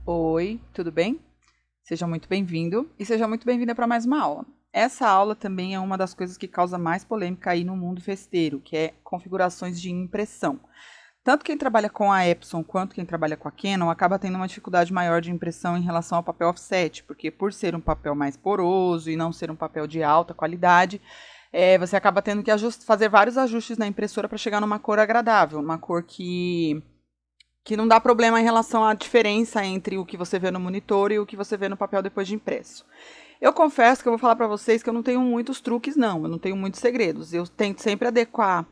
Oi, tudo bem? Seja muito bem-vindo e seja muito bem-vinda para mais uma aula. Essa aula também é uma das coisas que causa mais polêmica aí no mundo festeiro, que é configurações de impressão. Tanto quem trabalha com a Epson quanto quem trabalha com a Canon acaba tendo uma dificuldade maior de impressão em relação ao papel offset, porque por ser um papel mais poroso e não ser um papel de alta qualidade, você acaba tendo que fazer vários ajustes na impressora para chegar numa cor agradável, uma cor que não dá problema em relação à diferença entre o que você vê no monitor e o que você vê no papel depois de impresso. Eu confesso que eu vou falar para vocês que eu não tenho muitos truques, não. Eu não tenho muitos segredos. Eu tento sempre adequar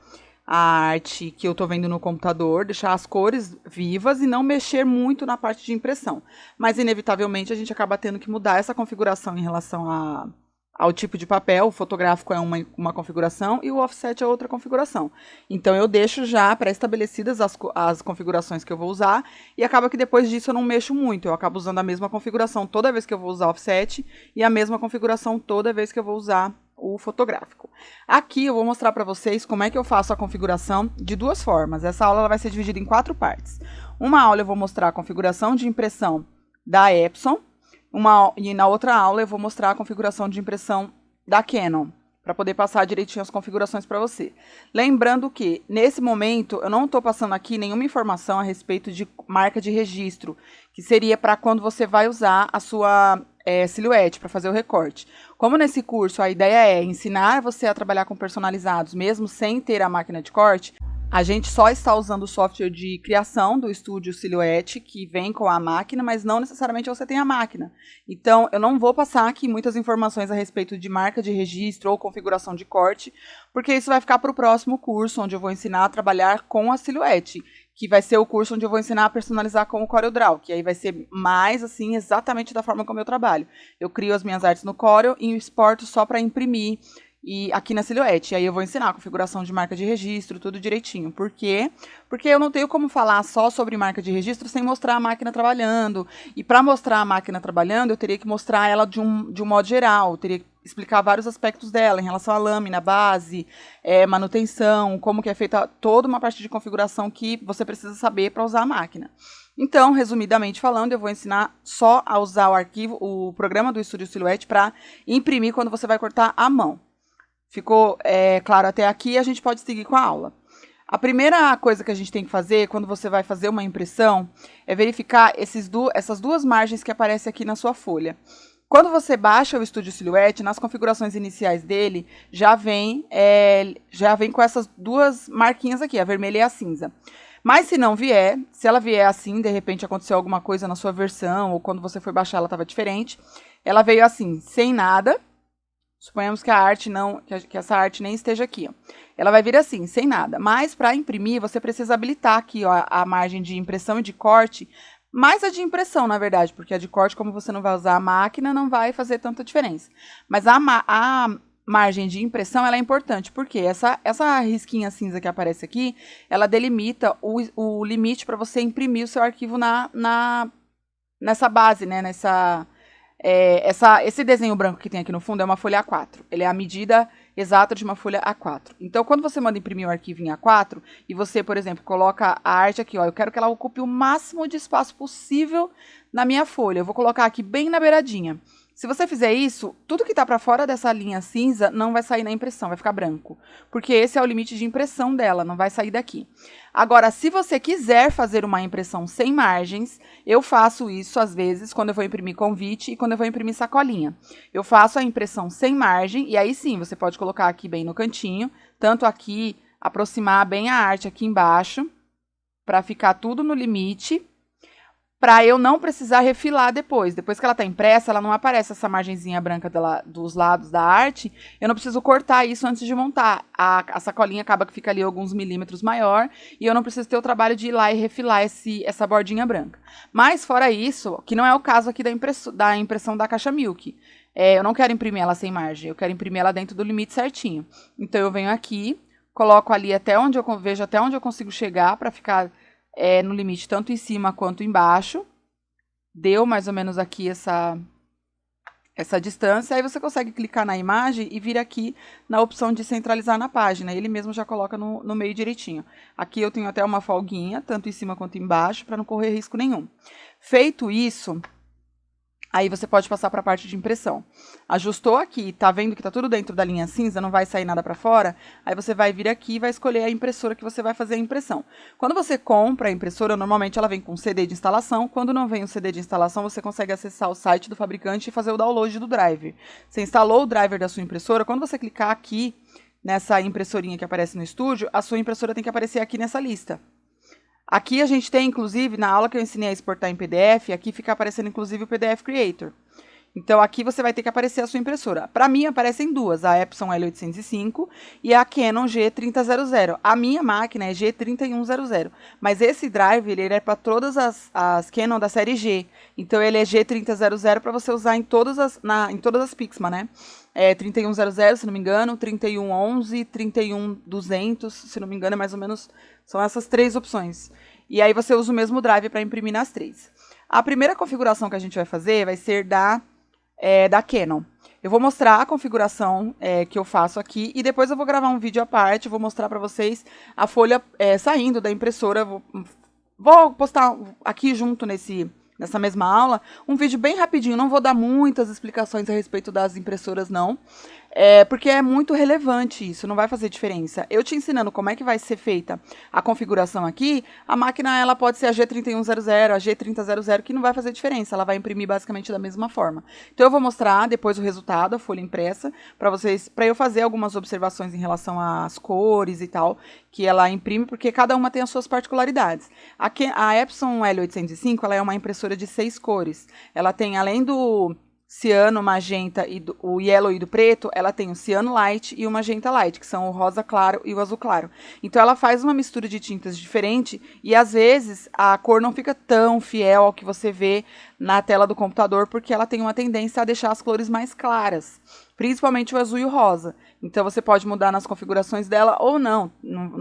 a arte que eu estou vendo no computador, deixar as cores vivas e não mexer muito na parte de impressão. Mas, inevitavelmente, a gente acaba tendo que mudar essa configuração em relação ao tipo de papel. O fotográfico é uma configuração e o offset é outra configuração. Então eu deixo já pré-estabelecidas as configurações que eu vou usar e acaba que depois disso eu não mexo muito. Eu acabo usando a mesma configuração toda vez que eu vou usar offset e a mesma configuração toda vez que eu vou usar o fotográfico. Aqui eu vou mostrar para vocês como é que eu faço a configuração de duas formas. Essa aula ela vai ser dividida em 4 partes. Uma aula eu vou mostrar a configuração de impressão da Epson, e na outra aula eu vou mostrar a configuração de impressão da Canon, para poder passar direitinho as configurações para você. Lembrando que, nesse momento, eu não estou passando aqui nenhuma informação a respeito de marca de registro, que seria para quando você vai usar a sua silhuete, para fazer o recorte. Como nesse curso a ideia é ensinar você a trabalhar com personalizados, mesmo sem ter a máquina de corte, a gente só está usando o software de criação do estúdio Silhouette, que vem com a máquina, mas não necessariamente você tem a máquina. Então, eu não vou passar aqui muitas informações a respeito de marca de registro ou configuração de corte, porque isso vai ficar para o próximo curso, onde eu vou ensinar a trabalhar com a Silhouette, que vai ser o curso onde eu vou ensinar a personalizar com o CorelDRAW, que aí vai ser mais, assim, exatamente da forma como eu trabalho. Eu crio as minhas artes no Corel e exporto só para imprimir e aqui na Silhouette. Aí eu vou ensinar a configuração de marca de registro, tudo direitinho. Por quê? Porque eu não tenho como falar só sobre marca de registro sem mostrar a máquina trabalhando. E para mostrar a máquina trabalhando, eu teria que mostrar ela de um modo geral. Eu teria que explicar vários aspectos dela, em relação à lâmina, base, manutenção, como que é feita toda uma parte de configuração que você precisa saber para usar a máquina. Então, resumidamente falando, eu vou ensinar só a usar o programa do Estúdio Silhouette para imprimir quando você vai cortar à mão. Ficou claro até aqui? A gente pode seguir com a aula. A primeira coisa que a gente tem que fazer quando você vai fazer uma impressão é verificar essas duas margens que aparecem aqui na sua folha. Quando você baixa o Estúdio Silhouette, nas configurações iniciais dele, já vem com essas duas marquinhas aqui, a vermelha e a cinza. Mas se não vier, se ela vier assim, de repente aconteceu alguma coisa na sua versão, ou quando você foi baixar ela estava diferente, ela veio assim, sem nada. Suponhamos que que essa arte nem esteja aqui, ó. Ela vai vir assim, sem nada. Mas para imprimir, você precisa habilitar aqui, ó, a margem de impressão e de corte, mais a de impressão, na verdade, porque a de corte, como você não vai usar a máquina, não vai fazer tanta diferença. Mas a margem de impressão ela é importante, porque essa risquinha cinza que aparece aqui, ela delimita o limite para você imprimir o seu arquivo nessa base, né, esse desenho branco que tem aqui no fundo é uma folha A4. Ele é a medida exata de uma folha A4. Então, quando você manda imprimir um arquivo em A4 e você, por exemplo, coloca a arte aqui, ó, eu quero que ela ocupe o máximo de espaço possível na minha folha. Eu vou colocar aqui bem na beiradinha. Se você fizer isso, tudo que está para fora dessa linha cinza não vai sair na impressão, vai ficar branco. Porque esse é o limite de impressão dela, não vai sair daqui. Agora, se você quiser fazer uma impressão sem margens, eu faço isso às vezes quando eu vou imprimir convite e quando eu vou imprimir sacolinha. Eu faço a impressão sem margem e aí sim, você pode colocar aqui bem no cantinho, tanto aqui, aproximar bem a arte aqui embaixo, para ficar tudo no limite, para eu não precisar refilar depois. Depois que ela está impressa, ela não aparece essa margenzinha branca dos lados da arte. Eu não preciso cortar isso antes de montar. A sacolinha acaba que fica ali alguns milímetros maior e eu não preciso ter o trabalho de ir lá e refilar essa bordinha branca. Mas, fora isso, que não é o caso aqui da impressão da caixa Milk. Eu não quero imprimir ela sem margem, eu quero imprimir ela dentro do limite certinho. Então, eu venho aqui, coloco ali até onde eu vejo até onde eu consigo chegar para ficar no limite tanto em cima quanto embaixo. Deu mais ou menos aqui essa distância, aí você consegue clicar na imagem e vir aqui na opção de centralizar na página. Ele mesmo já coloca no meio direitinho. Aqui eu tenho até uma folguinha, tanto em cima quanto embaixo, para não correr risco nenhum. Feito isso, aí você pode passar para a parte de impressão. Ajustou aqui, tá vendo que tá tudo dentro da linha cinza, não vai sair nada para fora? Aí você vai vir aqui e vai escolher a impressora que você vai fazer a impressão. Quando você compra a impressora, normalmente ela vem com CD de instalação. Quando não vem o CD de instalação, você consegue acessar o site do fabricante e fazer o download do driver. Você instalou o driver da sua impressora, quando você clicar aqui nessa impressorinha que aparece no estúdio, a sua impressora tem que aparecer aqui nessa lista. Aqui a gente tem, inclusive, na aula que eu ensinei a exportar em PDF, aqui fica aparecendo, inclusive, o PDF Creator. Então, aqui você vai ter que aparecer a sua impressora. Para mim, aparecem duas, a Epson L805 e a Canon G3000. A minha máquina é G3100, mas esse drive ele é para todas as Canon da série G. Então, ele é G3000 para você usar em todas as Pixma, né? 3100, se não me engano, 3111, 31200, se não me engano, é mais ou menos, são essas três opções. E aí você usa o mesmo drive para imprimir nas três. A primeira configuração que a gente vai fazer vai ser da Canon. Eu vou mostrar a configuração que eu faço aqui e depois eu vou gravar um vídeo à parte, vou mostrar para vocês a folha saindo da impressora. Vou postar aqui junto nessa mesma aula um vídeo bem rapidinho, não vou dar muitas explicações a respeito das impressoras não, porque é muito relevante isso, não vai fazer diferença. Eu te ensinando como é que vai ser feita a configuração aqui, a máquina ela pode ser a G3100, a G3000, que não vai fazer diferença, ela vai imprimir basicamente da mesma forma. Então eu vou mostrar depois o resultado, a folha impressa, para eu fazer algumas observações em relação às cores e tal, que ela imprime, porque cada uma tem as suas particularidades. A Epson L805 ela é uma impressora de 6 cores. Ela tem, além do ciano, magenta e o yellow e do preto, ela tem o ciano light e o magenta light, que são o rosa claro e o azul claro. Então ela faz uma mistura de tintas diferente e às vezes a cor não fica tão fiel ao que você vê na tela do computador, porque ela tem uma tendência a deixar as cores mais claras, principalmente o azul e o rosa. Então você pode mudar nas configurações dela ou não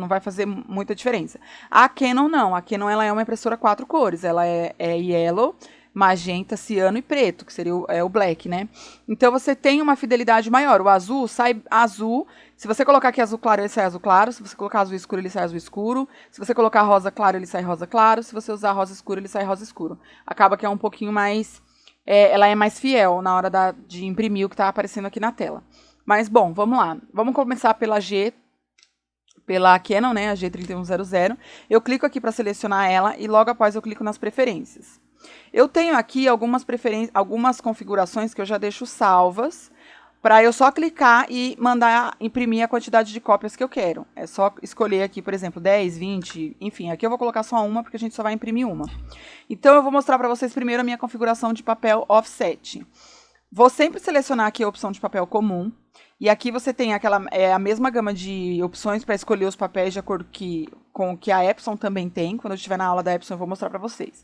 vai fazer muita diferença. A Canon não, a Canon ela é uma impressora 4 cores, ela é yellow, magenta, ciano e preto, que seria o black, né? Então você tem uma fidelidade maior. O azul sai azul. Se você colocar aqui azul claro, ele sai azul claro. Se você colocar azul escuro, ele sai azul escuro. Se você colocar rosa claro, ele sai rosa claro. Se você usar rosa escuro, ele sai rosa escuro. Acaba que é um pouquinho mais... ela é mais fiel na hora de imprimir o que está aparecendo aqui na tela. Mas, bom, vamos lá. Vamos começar pela Canon, né? A G3100. Eu clico aqui para selecionar ela e logo após eu clico nas preferências. Eu tenho aqui algumas configurações que eu já deixo salvas para eu só clicar e mandar imprimir a quantidade de cópias que eu quero. É só escolher aqui, por exemplo, 10, 20, enfim, aqui eu vou colocar só uma porque a gente só vai imprimir uma. Então eu vou mostrar para vocês primeiro a minha configuração de papel offset. Vou sempre selecionar aqui a opção de papel comum. E aqui você tem a mesma gama de opções para escolher os papéis de acordo com o que a Epson também tem. Quando eu estiver na aula da Epson eu vou mostrar para vocês.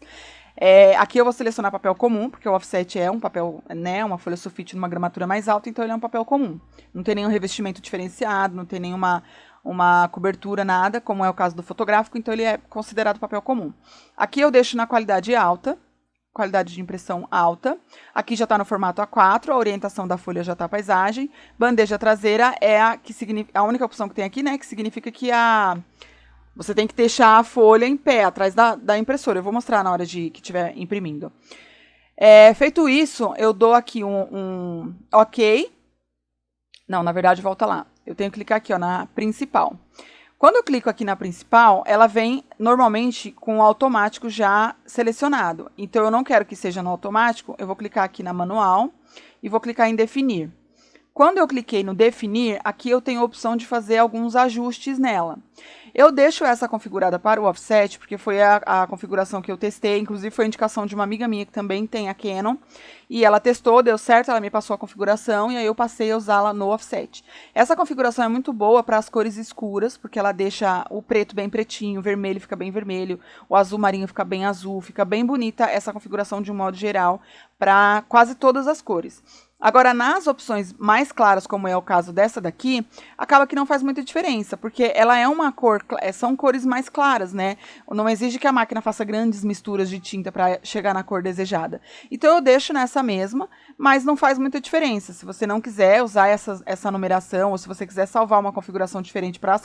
Aqui eu vou selecionar papel comum, porque o offset é um papel, né, uma folha sulfite numa gramatura mais alta, então ele é um papel comum. Não tem nenhum revestimento diferenciado, não tem nenhuma cobertura, nada, como é o caso do fotográfico, então ele é considerado papel comum. Aqui eu deixo na qualidade alta, qualidade de impressão alta. Aqui já está no formato A4, a orientação da folha já está paisagem. Bandeja traseira é a única opção que tem aqui, né, que significa que você tem que deixar a folha em pé, atrás da impressora. Eu vou mostrar na hora que estiver imprimindo. Feito isso, eu dou aqui um OK. Não, na verdade, volta lá. Eu tenho que clicar aqui, ó, na principal. Quando eu clico aqui na principal, ela vem normalmente com o automático já selecionado. Então, eu não quero que seja no automático, eu vou clicar aqui na manual e vou clicar em definir. Quando eu cliquei no definir, aqui eu tenho a opção de fazer alguns ajustes nela. Eu deixo essa configurada para o offset, porque foi a configuração que eu testei, inclusive foi a indicação de uma amiga minha que também tem a Canon, e ela testou, deu certo, ela me passou a configuração, e aí eu passei a usá-la no offset. Essa configuração é muito boa para as cores escuras, porque ela deixa o preto bem pretinho, o vermelho fica bem vermelho, o azul marinho fica bem azul, fica bem bonita essa configuração de um modo geral, para quase todas as cores. Agora, nas opções mais claras, como é o caso dessa daqui, acaba que não faz muita diferença, porque ela é uma cor, são cores mais claras, né? Não exige que a máquina faça grandes misturas de tinta para chegar na cor desejada. Então eu deixo nessa mesma, mas não faz muita diferença. Se você não quiser usar essa numeração, ou se você quiser salvar uma configuração diferente para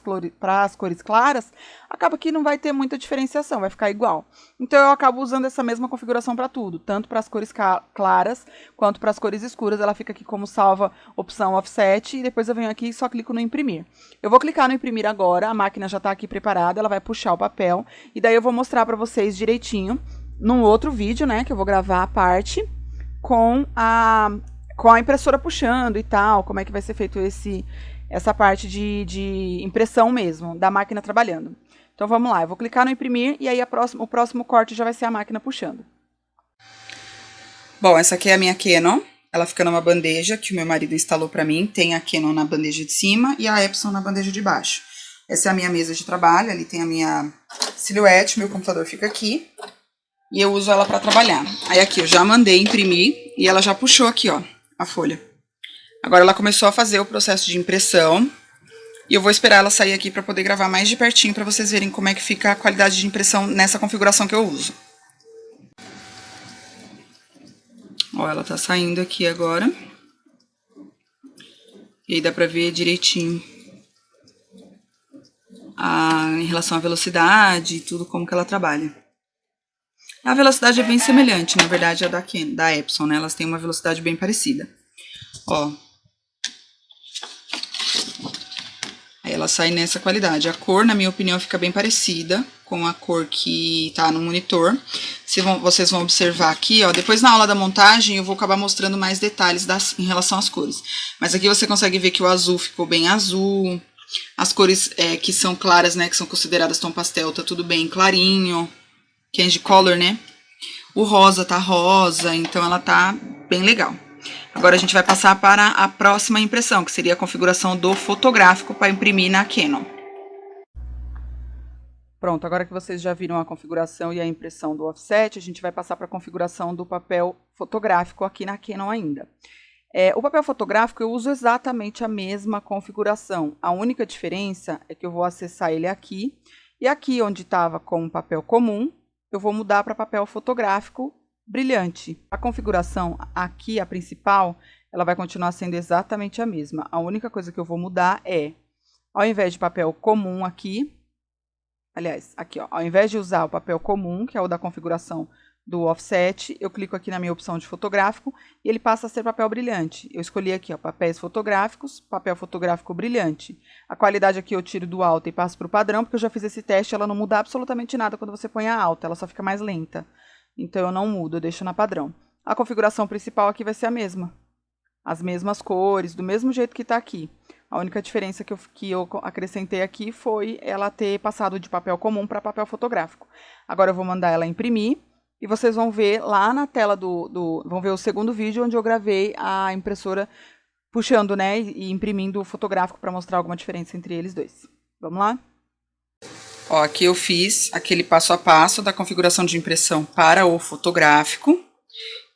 as cores claras, acaba que não vai ter muita diferenciação, vai ficar igual. Então eu acabo usando essa mesma configuração para tudo, tanto para as cores claras quanto para as cores escuras. Ela fica aqui como salva opção offset e depois eu venho aqui e só clico no imprimir. Eu vou clicar no imprimir agora, a máquina já está aqui preparada, ela vai puxar o papel e daí eu vou mostrar para vocês direitinho num outro vídeo, né, que eu vou gravar a parte com a impressora puxando e tal, como é que vai ser feito essa parte de impressão mesmo, da máquina trabalhando. Então vamos lá, eu vou clicar no imprimir e aí o próximo corte já vai ser a máquina puxando. Bom, essa aqui é a minha Canon. Ela fica numa bandeja que o meu marido instalou para mim. Tem a Canon na bandeja de cima e a Epson na bandeja de baixo. Essa é a minha mesa de trabalho. Ali tem a minha Silhouette. Meu computador fica aqui. E eu uso ela para trabalhar. Aí aqui eu já mandei imprimir e ela já puxou aqui, ó, a folha. Agora ela começou a fazer o processo de impressão. E eu vou esperar ela sair aqui para poder gravar mais de pertinho para vocês verem como é que fica a qualidade de impressão nessa configuração que eu uso. Ó, ela tá saindo aqui agora. E aí dá pra ver direitinho em relação à velocidade e tudo, como que ela trabalha. A velocidade é bem semelhante, na verdade, à da Epson, né? Elas têm uma velocidade bem parecida. Ó. Aí ela sai nessa qualidade. A cor, na minha opinião, fica bem parecida com a cor que tá no monitor. Vocês vão observar aqui, ó, depois na aula da montagem eu vou acabar mostrando mais detalhes em relação às cores. Mas aqui você consegue ver que o azul ficou bem azul, as cores que são claras, né, que são consideradas tom pastel, tá tudo bem clarinho, candy color, né? O rosa tá rosa, então ela tá bem legal. Agora a gente vai passar para a próxima impressão, que seria a configuração do fotográfico para imprimir na Canon. Pronto, agora que vocês já viram a configuração e a impressão do offset, a gente vai passar para a configuração do papel fotográfico aqui na Canon ainda. O papel fotográfico eu uso exatamente a mesma configuração. A única diferença é que eu vou acessar ele aqui, e aqui onde estava com papel comum, eu vou mudar para papel fotográfico brilhante. A configuração aqui, a principal, ela vai continuar sendo exatamente a mesma. A única coisa que eu vou mudar é, ao invés de papel comum aqui, aliás, aqui, ó, ao invés de usar o papel comum, que é o da configuração do offset, eu clico aqui na minha opção de fotográfico e ele passa a ser papel brilhante. Eu escolhi aqui, ó, papéis fotográficos, papel fotográfico brilhante. A qualidade aqui eu tiro do alta e passo para o padrão, porque eu já fiz esse teste, ela não muda absolutamente nada quando você põe a alta, ela só fica mais lenta. Então eu não mudo, eu deixo na padrão. A configuração principal aqui vai ser a mesma. As mesmas cores, do mesmo jeito que está aqui. A única diferença que eu acrescentei aqui foi ela ter passado de papel comum para papel fotográfico. Agora eu vou mandar ela imprimir e vocês vão ver lá na tela vão ver o segundo vídeo onde eu gravei a impressora puxando, né, e imprimindo o fotográfico para mostrar alguma diferença entre eles dois. Vamos lá? Ó, aqui eu fiz aquele passo a passo da configuração de impressão para o fotográfico.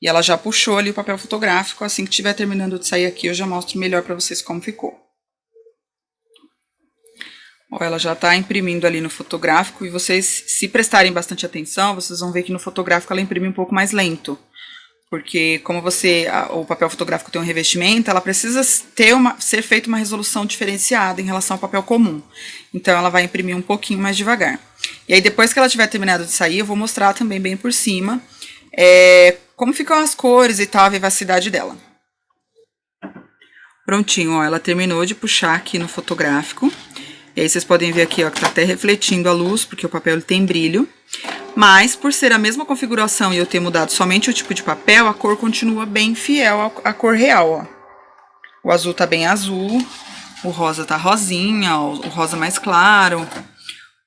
E ela já puxou ali o papel fotográfico. Assim que estiver terminando de sair aqui, eu já mostro melhor para vocês como ficou. Ó, ela já está imprimindo ali no fotográfico. E vocês, se prestarem bastante atenção, vocês vão ver que no fotográfico ela imprime um pouco mais lento. Porque como o papel fotográfico tem um revestimento, ela precisa ser feita uma resolução diferenciada em relação ao papel comum. Então ela vai imprimir um pouquinho mais devagar. E aí depois que ela tiver terminado de sair, eu vou mostrar também bem por cima como ficam as cores e tal, a vivacidade dela. Prontinho, ó, ela terminou de puxar aqui no fotográfico. E aí vocês podem ver aqui, ó, que tá até refletindo a luz, porque o papel ele tem brilho. Mas, por ser a mesma configuração e eu ter mudado somente o tipo de papel, a cor continua bem fiel à cor real, ó. O azul tá bem azul, o rosa tá rosinha, ó, o rosa mais claro,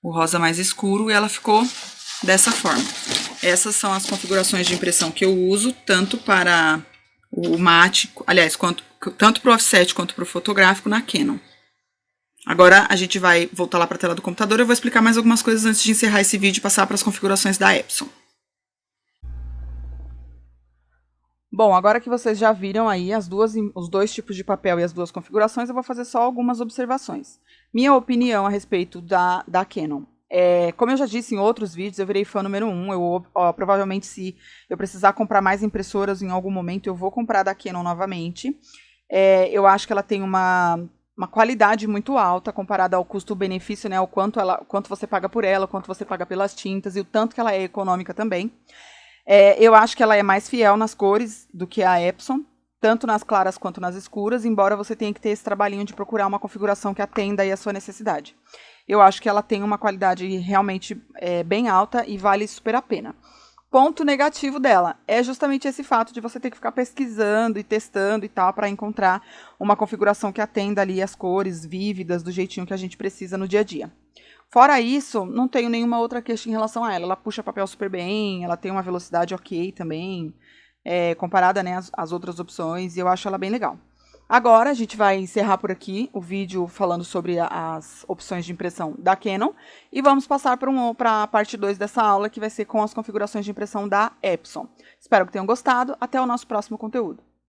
o rosa mais escuro, e ela ficou dessa forma. Essas são as configurações de impressão que eu uso, tanto para o mate, aliás, tanto para o offset quanto para o fotográfico na Canon. Agora a gente vai voltar lá para a tela do computador e eu vou explicar mais algumas coisas antes de encerrar esse vídeo e passar para as configurações da Epson. Bom, agora que vocês já viram aí os dois tipos de papel e as duas configurações, eu vou fazer só algumas observações. Minha opinião a respeito da Canon. Como eu já disse em outros vídeos, eu virei fã número 1. Provavelmente, se eu precisar comprar mais impressoras em algum momento, eu vou comprar da Canon novamente. Eu acho que ela tem uma qualidade muito alta comparada ao custo-benefício, né? O quanto você paga por ela, o quanto você paga pelas tintas e o tanto que ela é econômica também. Eu acho que ela é mais fiel nas cores do que a Epson, tanto nas claras quanto nas escuras, embora você tenha que ter esse trabalhinho de procurar uma configuração que atenda aí a sua necessidade. Eu acho que ela tem uma qualidade realmente bem alta e vale super a pena. Ponto negativo dela é justamente esse fato de você ter que ficar pesquisando e testando e tal para encontrar uma configuração que atenda ali as cores vívidas do jeitinho que a gente precisa no dia a dia. Fora isso, não tenho nenhuma outra queixa em relação a ela. Ela puxa papel super bem, ela tem uma velocidade ok também, comparada, né, às outras opções, e eu acho ela bem legal. Agora a gente vai encerrar por aqui o vídeo falando sobre as opções de impressão da Canon e vamos passar para a parte 2 dessa aula, que vai ser com as configurações de impressão da Epson. Espero que tenham gostado. Até o nosso próximo conteúdo.